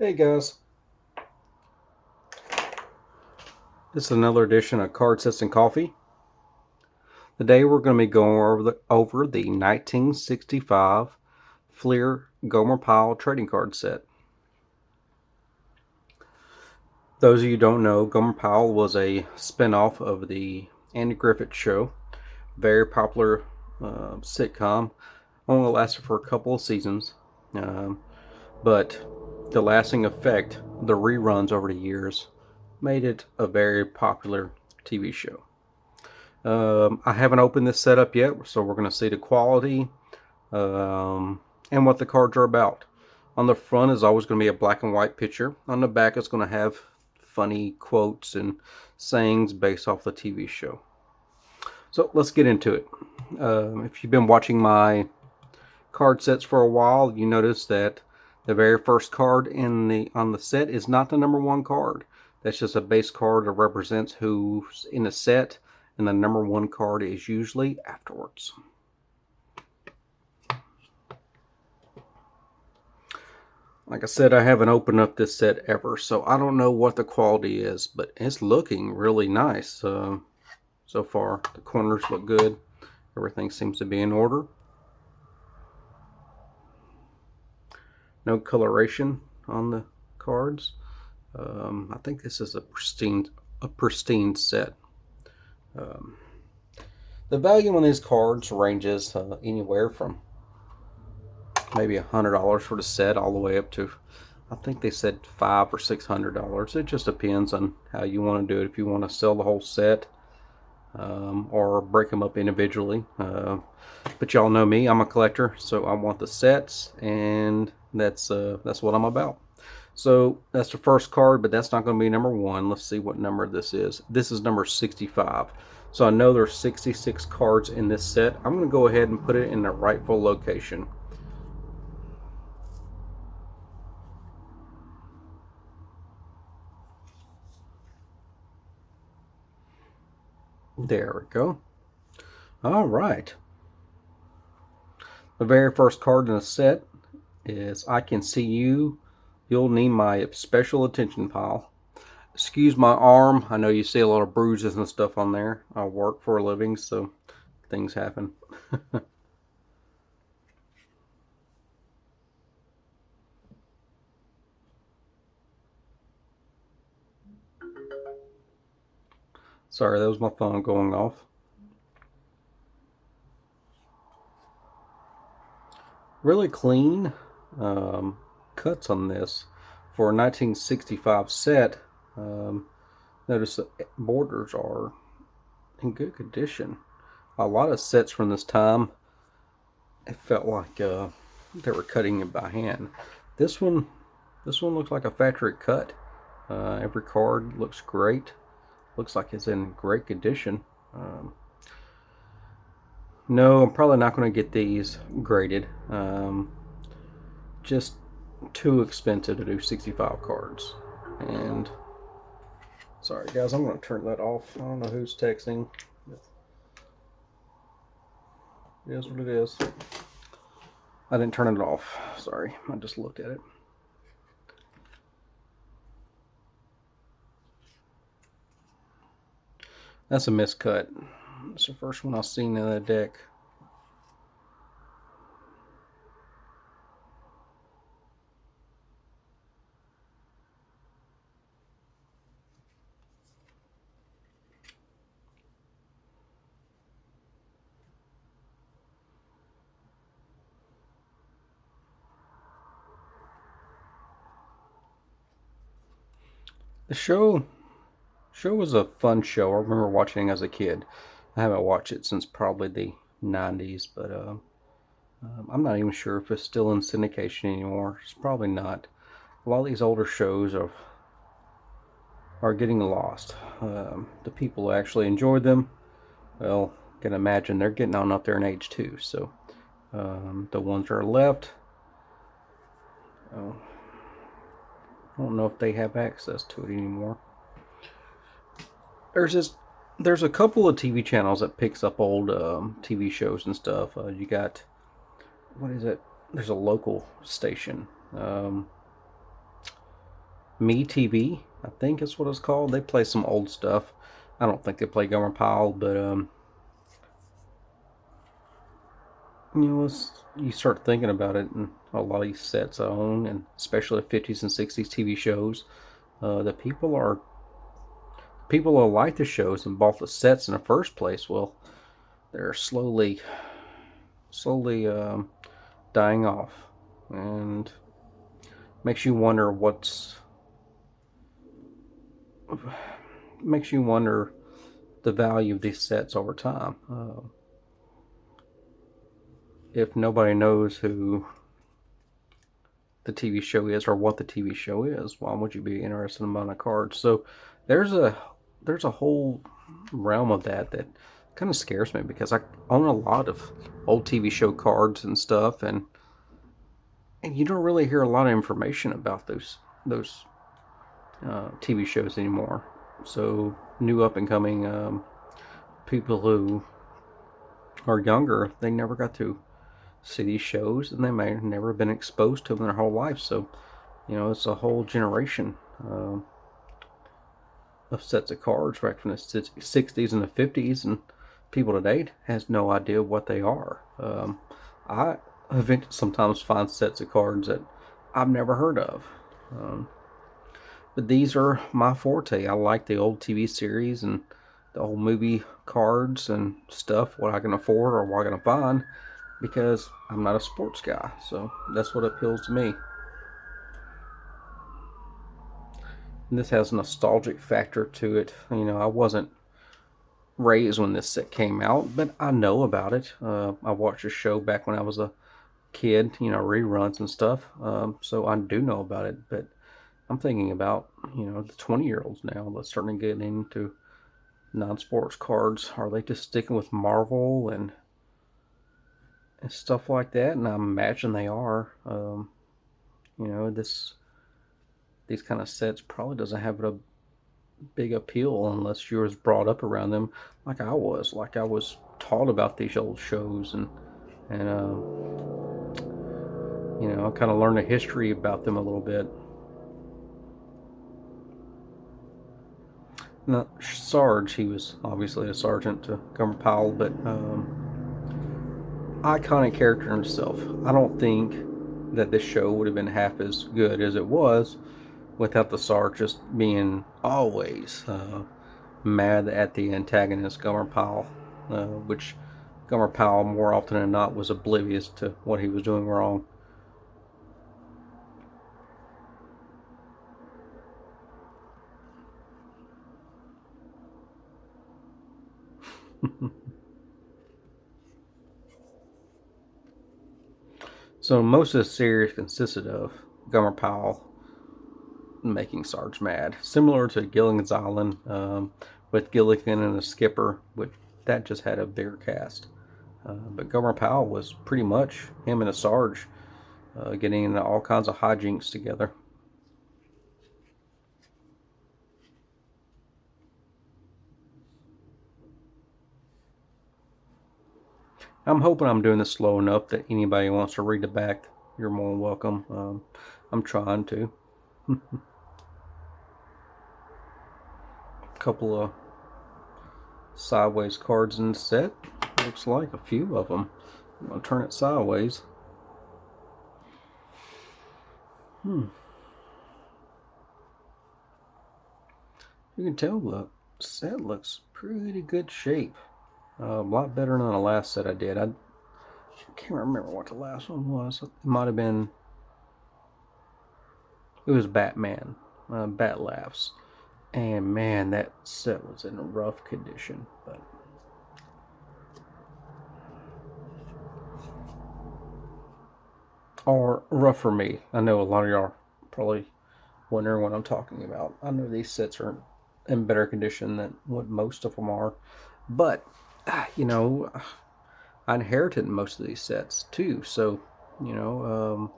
Hey guys, this is another edition of Card Sets and Coffee. Today we're going to be going over the 1965 Fleer Gomer Pyle trading card set. Those of you who don't know, Gomer Pyle was a spinoff of the Andy Griffith Show, very popular sitcom. Only lasted for a couple of seasons, but the lasting effect, the reruns over the years, made it a very popular TV show. I haven't opened this setup yet, so we're going to see the quality and what the cards are about. On the front is always going to be a black and white picture. On the back, it's going to have funny quotes and sayings based off the TV show. So let's get into it. If you've been watching my card sets for a while, you notice that the very first card on the set is not the number one card. That's just a base card that represents who's in the set, and the number one card is usually afterwards. Like I said, I haven't opened up this set ever, so I don't know what the quality is, but it's looking really nice so far. The corners look good. Everything seems to be in order. No coloration on the cards. I think this is a pristine set. The value on these cards ranges anywhere from maybe $100 for the set all the way up to, I think they said $500 or $600. It just depends on how you want to do it. If you want to sell the whole set or break them up individually. But y'all know me, I'm a collector, so I want the sets, and that's what I'm about. So that's the first card, but that's not going to be number one. Let's see what number this is. This is number 65. So I know there's 66 cards in this set. I'm going to go ahead and put it in the rightful location. There we go. All right. The very first card in the set is I Can See You. You'll need my special attention, pal. Excuse my arm. I know you see a lot of bruises and stuff on there. I work for a living, so things happen. Sorry, that was my phone going off. Really clean cuts on this for a 1965 set. Notice the borders are in good condition. A lot of sets from this time, it felt like they were cutting it by hand. This one looks like a factory cut. Every card looks great. Looks like it's in great condition. No, I'm probably not going to get these graded. Just too expensive to do 65 cards. And sorry guys, I'm going to turn that off. I don't know who's texting. It is what it is. I didn't turn it off. Sorry, I just looked at it. That's a miscut. It's the first one I've seen in the deck. The show was a fun show. I remember watching it as a kid. I haven't watched it since probably the 90s, but I'm not even sure if it's still in syndication anymore. It's probably not. A lot of these older shows are getting lost. The people who actually enjoyed them, well, can imagine they're getting on up there in age too. So the ones that are left, oh, I don't know if they have access to it anymore. There's a couple of TV channels that picks up old TV shows and stuff. You got, what is it? There's a local station. Me TV, I think is what it's called. They play some old stuff. I don't think they play Gomer Pyle, but you start thinking about it, and a lot of these sets I own, and especially the 50s and 60s TV shows, that people who like the shows and bought the sets in the first place. Well, they're slowly dying off, and makes you wonder makes you wonder the value of these sets over time. If nobody knows who the TV show is or what the TV show is, why would you be interested in buying a card? So there's a there's a whole realm of that kind of scares me because I own a lot of old TV show cards and stuff, and you don't really hear a lot of information about those TV shows anymore. So new up and coming people who are younger, they never got to see these shows, and they may have never been exposed to them their whole life. So it's a whole generation of sets of cards right from the 60s and the 50s, and people today has no idea what they are. I sometimes find sets of cards that I've never heard of. Um, but these are my forte. I like the old TV series and the old movie cards and stuff, what I can afford or what I can find, because I'm not a sports guy. So that's what appeals to me. And this has a nostalgic factor to it. I wasn't raised when this set came out, but I know about it. I watched the show back when I was a kid, reruns and stuff. So I do know about it, but I'm thinking about, the 20-year-olds now that's starting to get into non-sports cards. Are they just sticking with Marvel and stuff like that? And I imagine they are. This these kind of sets probably doesn't have a big appeal unless you was brought up around them, like I was taught about these old shows, and I kind of learned a history about them a little bit. Now, Sarge, he was obviously a sergeant to Gomer Pyle, but iconic character himself. I don't think that this show would have been half as good as it was without the Sarge just being always mad at the antagonist, Gomer Pyle, which Gomer Pyle, more often than not, was oblivious to what he was doing wrong. So most of the series consisted of Gomer Pyle making Sarge mad, similar to Gilligan's Island, with Gilligan and the skipper, which that just had a bigger cast. But Gomer Pyle was pretty much him and a Sarge getting into all kinds of hijinks together. I'm hoping I'm doing this slow enough that anybody who wants to read it back, you're more than welcome. I'm trying to. A couple of sideways cards in the set. Looks like a few of them. I'm going to turn it sideways. Hmm. You can tell the set looks pretty good shape. A lot better than the last set I did. I can't remember what the last one was. It might have been. It was Batman. Bat Laughs. And man, that set was in a rough condition. But or rough for me. I know a lot of y'all are probably wondering what I'm talking about. I know these sets are in better condition than what most of them are, but you know, I inherited most of these sets too. So you know,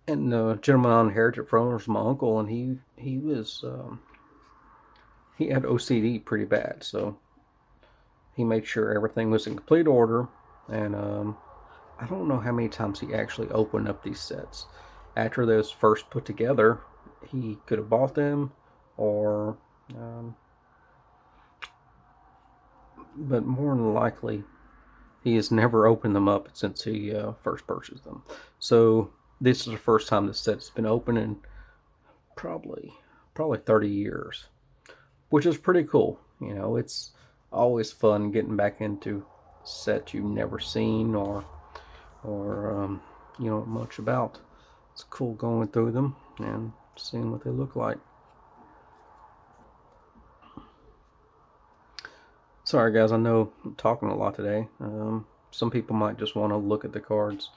and the gentleman I inherited from was my uncle, and he had OCD pretty bad, so he made sure everything was in complete order. And I don't know how many times he actually opened up these sets after those first put together, he could have bought them, or um, but more than likely, he has never opened them up since he first purchased them. So this is the first time the set's been open in probably probably 30 years, which is pretty cool. You know, it's always fun getting back into sets you've never seen or you know much about. It's cool going through them and seeing what they look like. Sorry, guys, I know I'm talking a lot today. Some people might just want to look at the cards.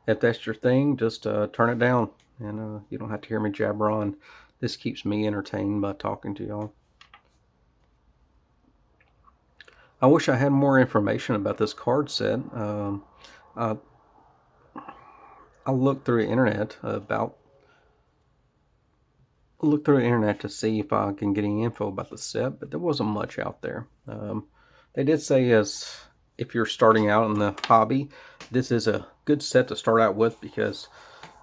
If that's your thing, just turn it down and you don't have to hear me jabber on. This keeps me entertained by talking to y'all. I wish I had more information about this card set. I, I looked through the internet about look through the internet to see if I can get any info about the set, but there wasn't much out there. They did say as if you're starting out in the hobby, this is a good set to start out with because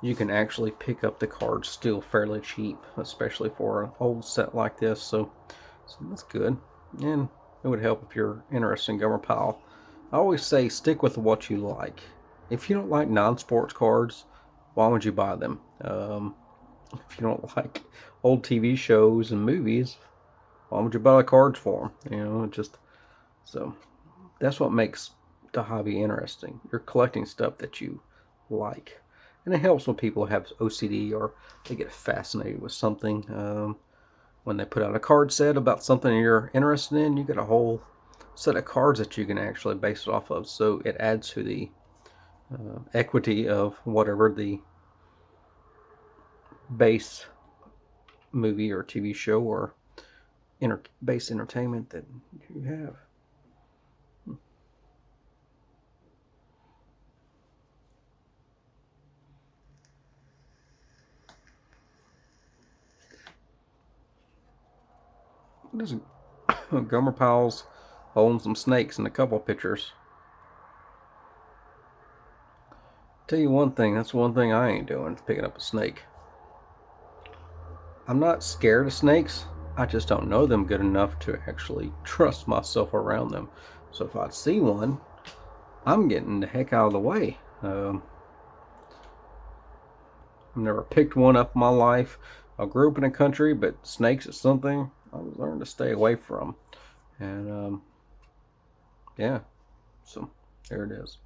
you can actually pick up the cards still fairly cheap, especially for an old set like this. So that's good, and it would help if you're interested in Gomer Pyle. I always say stick with what you like. If you don't like non-sports cards, why would you buy them? If you don't like old TV shows and movies, why would you buy the cards for them? You know, just so that's what makes the hobby interesting. You're collecting stuff that you like, and it helps when people have OCD or they get fascinated with something. When they put out a card set about something you're interested in, you get a whole set of cards that you can actually base it off of. So it adds to the equity of whatever the base movie or TV show or base entertainment that you have. There's Gomer Pyle's holding some snakes in a couple of pictures. Tell you one thing, that's one thing I ain't doing, picking up a snake. I'm not scared of snakes. I just don't know them good enough to actually trust myself around them. So if I see one, I'm getting the heck out of the way. I've never picked one up in my life. I grew up in a country, but snakes is something I've learned to stay away from. And yeah, so there it is.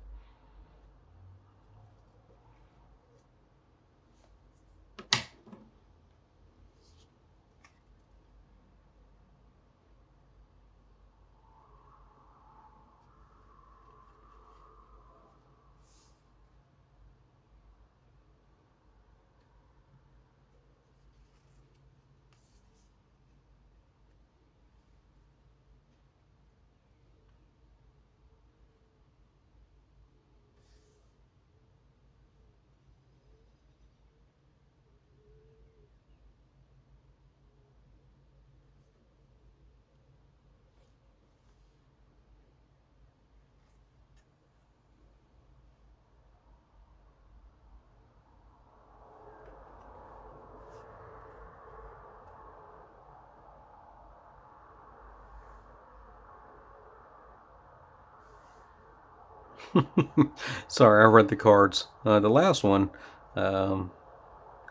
Sorry, I read the cards. The last one, um,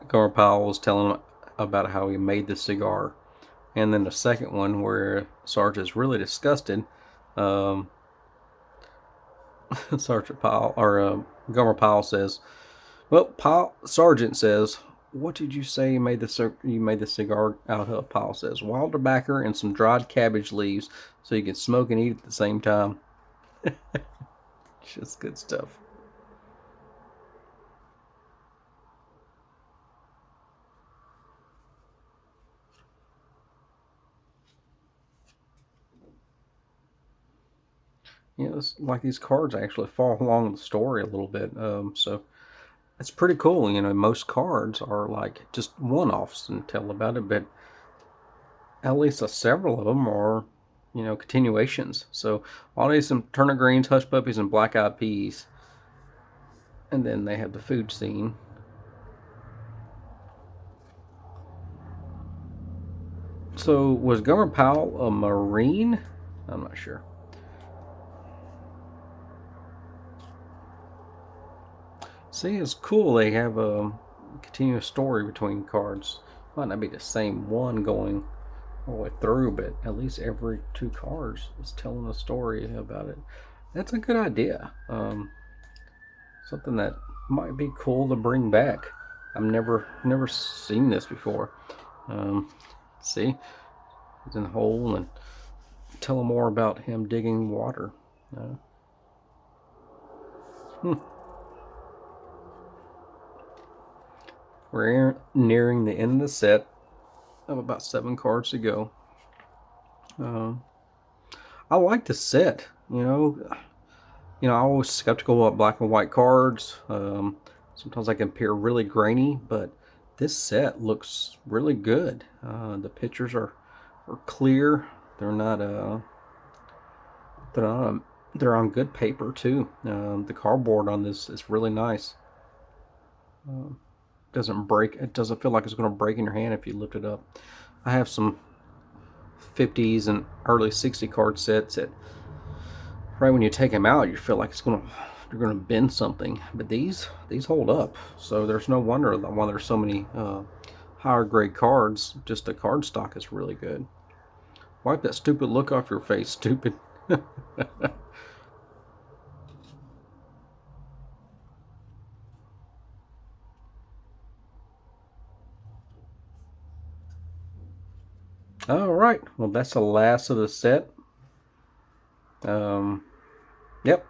Gomer Pyle was telling about how he made the cigar, and then the second one where Sarge is really disgusted. Um, Sergeant Pyle or Gomer Pyle says, "Well, Pyle, Sergeant says, what did you say you made the cigar out of?" Pyle says, "Wild tobacco and some dried cabbage leaves, so you can smoke and eat at the same time." Just good stuff. You know, it's like these cards actually follow along the story a little bit. So it's pretty cool. You know, most cards are like just one-offs and tell about it, but at least several of them are, you know, continuations. So all these some turnip greens, hush puppies, and black eyed peas, and then they have the food scene. So was Gomer Pyle a Marine? I'm not sure. See, it's cool. They have a continuous story between cards. Might not be the same one going all the way through, but at least every two cards is telling a story about it. That's a good idea. Something that might be cool to bring back. I've never seen this before. Um, see, he's in the hole and tell him more about him digging water. Uh, hmm. We're nearing the end of the set. I have about 7 cards to go. Um, I like the set. I'm always skeptical about black and white cards. Sometimes they can appear really grainy, but this set looks really good. The pictures are clear. They're not they're not they're on good paper too. The cardboard on this is really nice. Um, doesn't break. It doesn't feel like it's going to break in your hand if you lift it up. I have some 50s and early 60 card sets that right when you take them out, you feel like you're gonna bend something. But these hold up, so there's no wonder why there's so many higher grade cards. Just the card stock is really good. Wipe that stupid look off your face, stupid. All right, well that's the last of the set. Um, yep.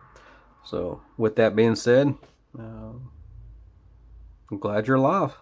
So with that being said, I'm glad you're alive.